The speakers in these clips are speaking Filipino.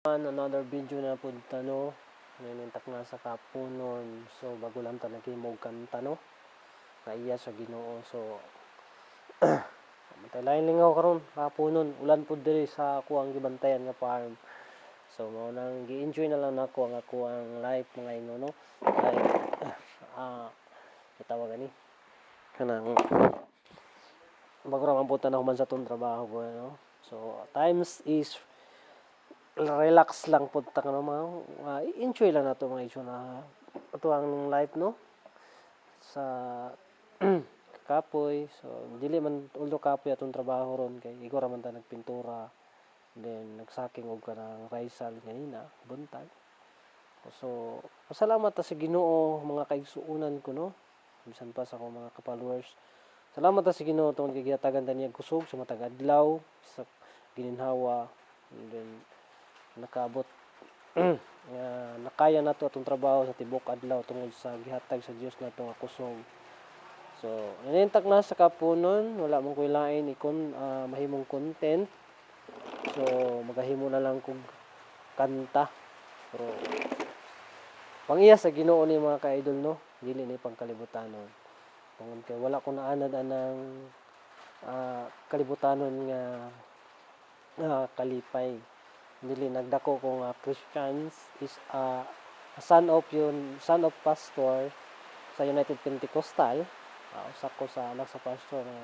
Another video na punta no. Nanintak na sa kapunon. So bago lang ta naghimog kanta no. Kaya sa Ginoo. So matay lingaw karon kapunon. Ulan pud diri sa ako ang gibantayan nga farm. So mao nang gi-enjoy na lang nako ang ako ang life mga ino no. Like tawag ani kanang bago ra man punta na human sa tong trabaho ko no. So times is relax lang punta ka naman enjoy lang nato mga isyo na ito ang life no sa kapoy. So dili man uldo kapoy atong trabaho ron kay igor man ta nagpintura, then nagsaking og kanang raisal ganina buntag. So pasalamat ta sa Ginoo mga kaigsuonan ko no, bisan pa sa akong mga ka-followers. Salamat ta sa Ginoo tungod kay gihatagan ta niya kusog sa matag adlaw sa gininhawa, and then nakaabot nakaya nato atong trabaho sa tibok adlaw tungod sa gihatag sa Dios nato nga kusog. So nanintak na sa kapunon, wala man koy lain ikon mahimong content. So magahimo na lang kog kanta, pero pangiya sa Ginoo ni mga ka-idol no, dili ni pangkalibutanon. Tungod kay wala ko naanad anang kalibutanon nga kalipay. Dili nagdako ko nga Christians is son of pastor sa United Pentecostal. Usa ko sa anak sa pastor nga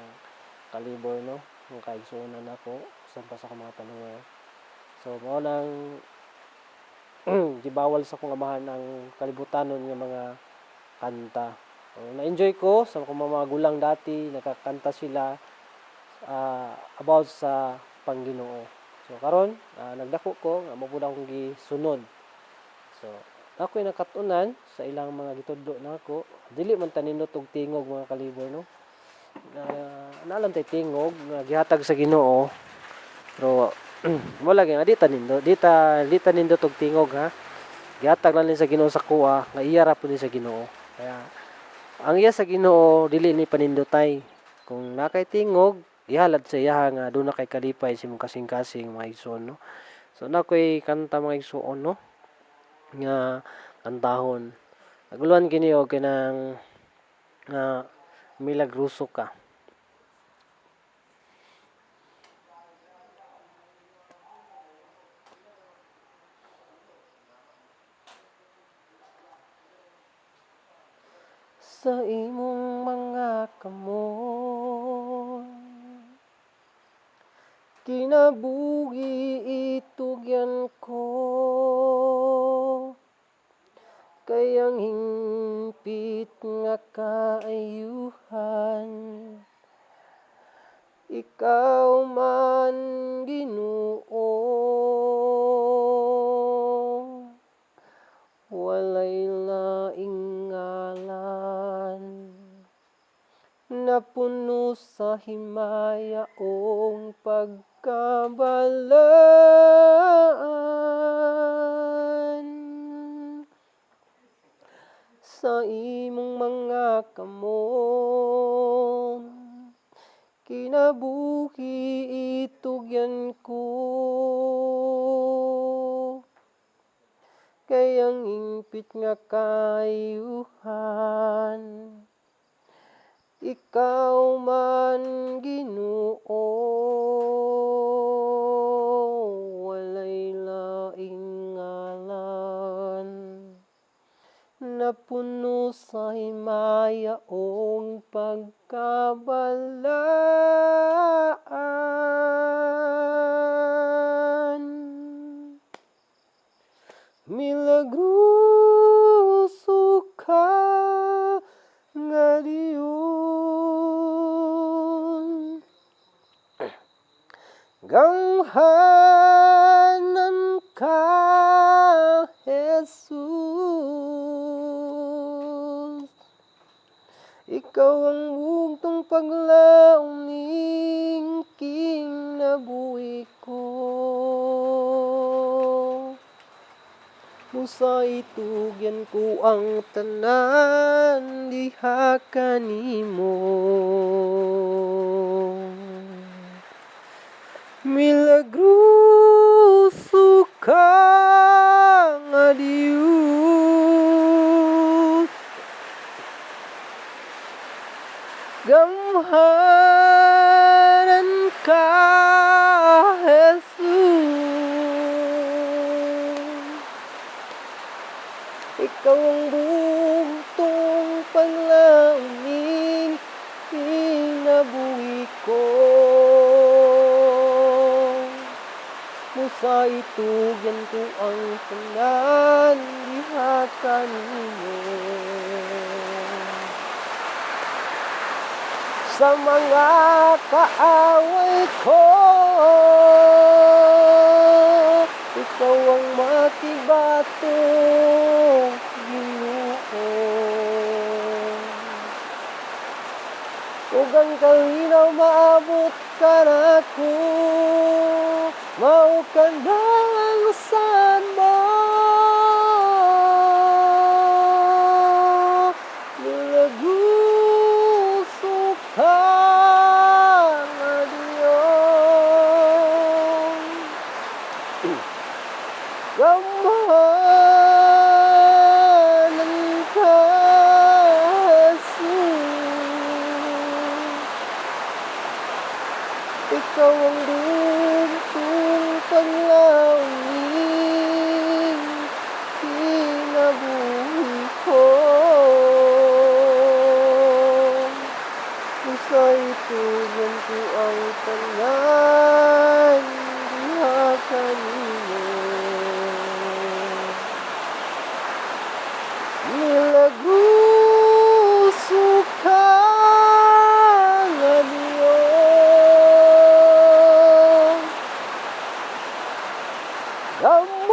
kalibor no, nga kaigsuonan nako sa pa sa mga follower. So mao nang gibawal sa akong amahan ang kalibutanon nga mga kanta. So, na-enjoy ko sa mga gulang dati, nakakanta sila about sa Panginoon. So karon nagdako ko nga mapud akong gisunod. So ako'y nakatunan sa ilang mga gitudlo nako. Dili man ta nindot og tingog mga kalibor no. Naalam tay tingog nga gihatag sa Ginoo. Pero wala gyud dita nindot og tingog ha. Gihatag lang ni sa Ginoo sa kuha nga iya ra pud sa Ginoo. Kaya ang iya sa Ginoo dili ni panindotay. Kung nakay tingog ihalad sa iya nga doon na kay kalipay si mong kasing-kasing mga igsoon no. So na ko'y kanta mga igsoon no nga kantahon. Naguluhan kini og kanang milagruso ka. Sa imong mga kamot kinabuhi itugyan ko, kayang hingpit nga kaayuhan, ikaw man Ginoo, walay laing ngalan, napuno sa himayaong pagkabalaan. Sa imong mga kamot kinabuhi itugyan ko, kayang hingpit nga kaayuhan, ikaw man Ginoo, walay laing ngalan, napuno sa himayaong pagkabalaan. Milagruso ka nga Dios, ganghanan ka Jesus, ikaw ang bugtong paglaom ning kinabuhi ko. Musa itugyan ko ang tanan diha kanimo, milagruso ka aliw. Gamhanan ka, Jesus. Ikaw ang bugtong panlangin, kinabuhi ko. Musa itugyan ko ang tanan, diha kanimo. Sa mga kaaway ko, ikaw ang makibatong Ginoo. Ug ang kalinaw maabot ka nako, mao ka nang sanmo. Nilaguso ka nga Dios. Gamhanan ka, Jesus. Ikaw ang bugtong panlangin, kinabuhi ko. Musa itugyan ko ang tanan, diha kanimo. Nilaguso ka nga Dios. Gamhanan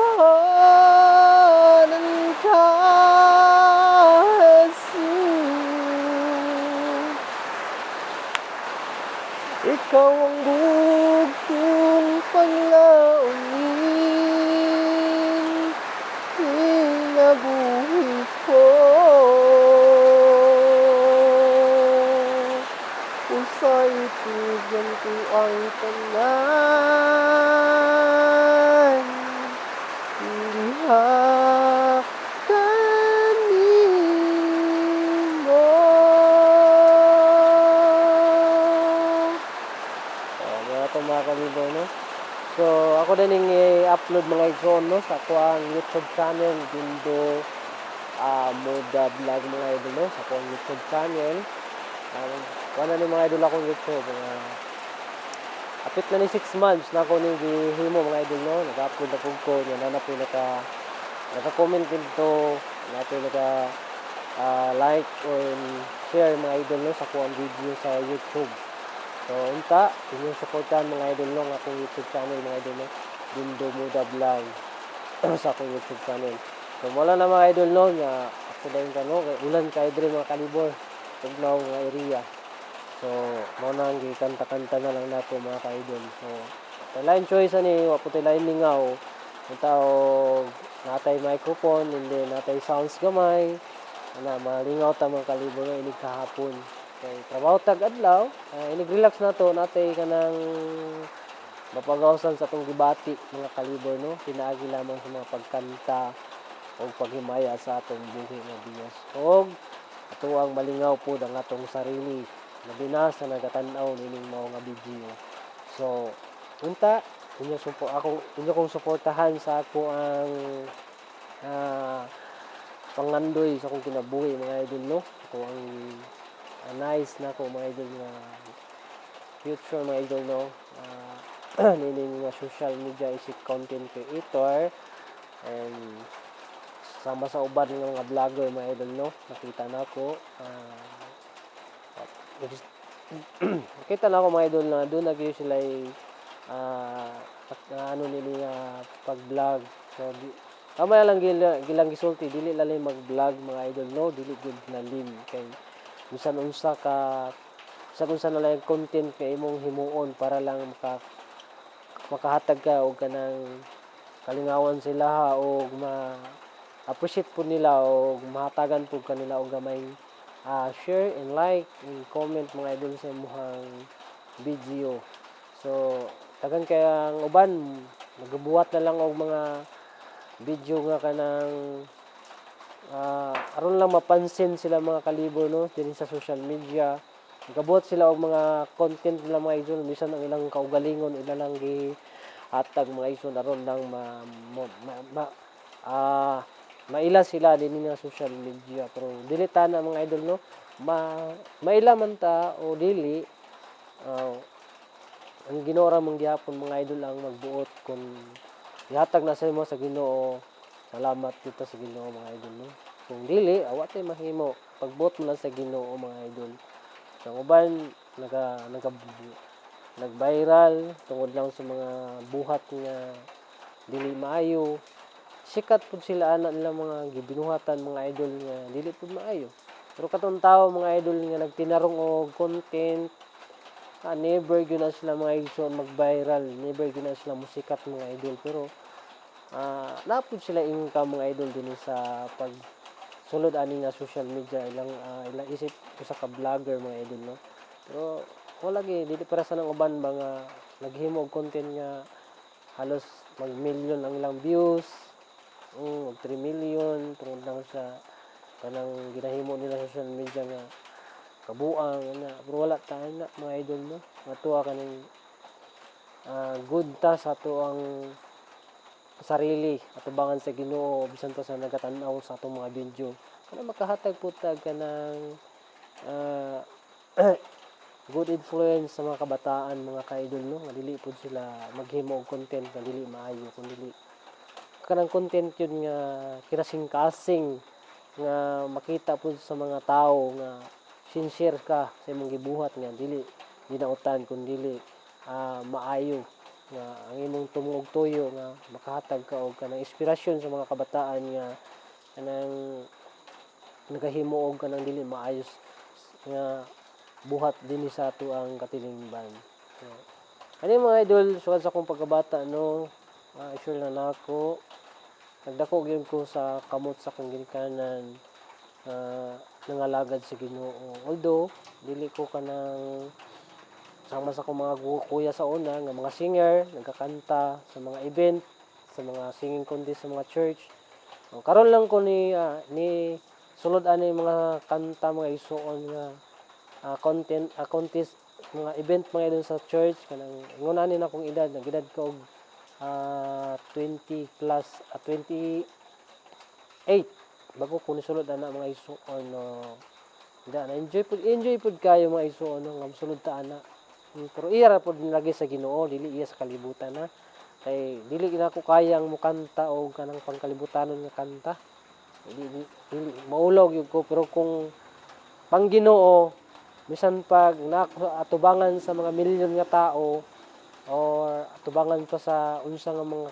ka, Jesus. Ikaw ang bugtong panlangin, kinabuhi ko. Usa itugyan ko ang tanan, diha kanimo. Mga ito mga kalibor, no? So, ako din yung i-upload mga igsoon, no? Sa ako ang YouTube channel, Dindo Muda Vlog mga idol, no? Sa ako ang YouTube channel. Wala ni mga idol akong YouTube. Apit na ni 6 months na ako nang gihimo mga idol, no? Nag-upload na ko niya na po naka-comment dito, na po like or share mga idol, no? Sa ako ang video sa YouTube. So, unta, inyong supportan mga idol, no? Ang akong YouTube channel mga idol, no? Dindo Muda Vlog sa akong YouTube channel. So, wala na mga idol, no? Nga ako dahil ka, no? Ulan ka idol mga kalibor. Tugnaw nga area. So, mo nang gikanta-kanta na lang nato mga ka-idol. So, lain choice ani, wa po lain lingaw. Unta og natay microphone, hindi natay sounds gamay. Ana malingaw ta mga kalibor ini kahapon. Kay trabaho tag adlaw, inig relax na to natay kanang mapagawasan sa tong gibati mga kalibor, no. Pinaagi lamang sa mga pagkanta o paghimaya sa atong buhi nga Dios. Og ato ang malingaw po ang atong sarili. Labi na sa nagatan-aw nining mao nga video. So, unta inyo kong suportahan sa ako ang pangandoy sa akong kinabuhi mga idol, no. Ako ang nice na ko mga idol nga future mga idol, no. Nining social media isip content creator and sama sa uban ng mga vlogger mga idol, no. Nakita na ako nakita na ako mga idol na doon nag sila ano nila pag-vlog. So kamaya lang gilang gisulti dili lalay mag-vlog mga idol, no. Dili good na lim kay unsa na lang content kay imong himuon para lang makahatag ka og kanang kalingawan sila o appreciate po nila o mahatagan po kanila og gamay share and like and comment mga idol sa imuhang video. So tagan kay ang uban nagabuhat na lang og mga video nga kanang aron lang mapansin sila mga kalibor no din sa social media. Gabot sila og mga content nila mga idol bisan ang ilang kaugalingon ila lang gi hatag mga idol aron lang maila sila din nga social media pero dili tana mga idol no maila man ta o dili ang Ginoo ra man gyapon mga idol ang magbuot kung ihatag na sa imo sa Ginoo. Salamat kita sa Ginoo mga idol no. Kung dili awa tay mahimo pagbuot mo lang sa Ginoo mga idol. Sa uban nag-viral tungod lang sa mga buhat nga dili maayo. Sikat pud sila ana nila mga gibinuhatan mga idol nga dili pud maayo. Pero katong tawo mga idol nga nagtinarong og content never gyud na sila mga idol mag-viral, never gyud na sila musikat mga idol pero napud sila income mga idol din sa pag sulod ani nga social media ilang isip usa ka vlogger mga idol no. Pero wala gyud dili para sa nang uban ba nga naghimo og content nga halos mag-million ang ilang views. 3 million tungod lang sa kanang ginahimo nila sa social media nga kabuang na pero wala ta na mga idol no. Matuwa kaning good ta sa ato ang sarili atubangan sa Ginoo bisan pa sa nagatan-aw sa atong mga video kana makahatag pud tag kanang good influence sa mga kabataan mga ka-idol no nga dili pud sila maghimo og content nga dili maayo kun dili kanang content yun nga kinasing-kasing nga makita pud sa mga tao nga sincere ka sa imong gibuhat nga dili ginautan kun dili maayo nga ang imong tumog tuyo nga makahatag ka og kanang inspirasyon sa mga kabataan nga kanang nagahimo og kanang dili maayos nga buhat dinhi sa ato ang katilingban. So, ani mga idol sukad sa akong pagkabata no sure na nako nagdako gyud ko sa kamot sa akong ginikanan nangalagad sa Ginoo. Although dili ko kanang sama sa akong mga kuya sa una nga mga singer nagkakanta sa mga event sa mga singing contest sa mga church. Karon lang ko ni sulod ani mga kanta mga isuon nga contest mga event mga idol sa church kanang nguna ni na akong edad nagedad ko og 20 plus 28 bago ko nisulod ana mga isuon na enjoy pud kayo mga isuon nga mosulod ta ana pero iya ra pud nilagay sa Ginoo dili iya sa kalibutan na kay dili na ko kayang mukanta og kanang pangkalibutanon nga kanta dili maulaw gyud ko pero kung pang Ginoo bisan pag atubangan sa mga milyon nga tao or atubangan pa sa unsa nga mga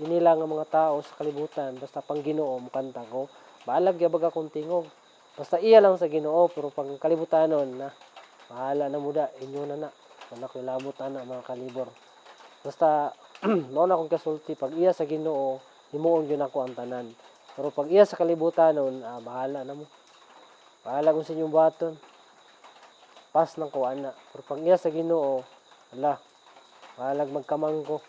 inila nga mga tao sa kalibutan basta pang Ginoo mukanta ko balag gyud akong tingog basta iya lang sa Ginoo pero pang kalibutanon na bahala na muda inyo na anak ilabot ana mga kalibor basta mao na akong kasulti pag iya sa Ginoo himuon gyud ako ang tanan pero pag iya sa kalibutanon bahala na mo bahala kung sa inyong buhaton pas lang ko ana pero pag iya sa Ginoo ala bahalag magkamang ko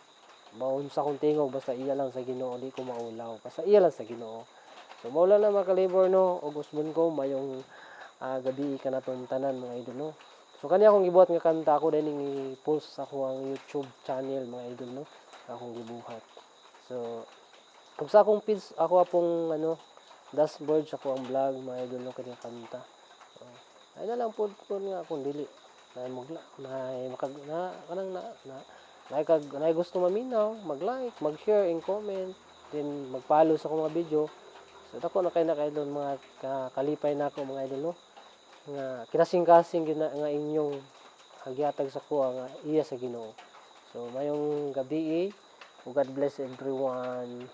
maunsa kong tingog basta iya lang sa Ginoo di ko maulaw basta iya lang sa Ginoo so mao lang na mga kalibor no ug usbon ko mayong gabi ka na tong tanan mga idol no. So kani akong gibuhat nga kanta ako dining i-post ako ang YouTube channel mga idol no akong gibuhat. So kung sa akong page ako apong dashboard sa akong vlog mga idol no kani kanta. So, ay na lang pod nga akong dili na magla na gusto maminaw mag-like, mag-share and comment then mag-follow sa akong mga video. So dako na kay idol mga kalipay na ako mga idol no nga kinasing-kasing nga inyong hagihatag sa kuha nga iya sa Ginoo. So mayong gabi ug God bless everyone.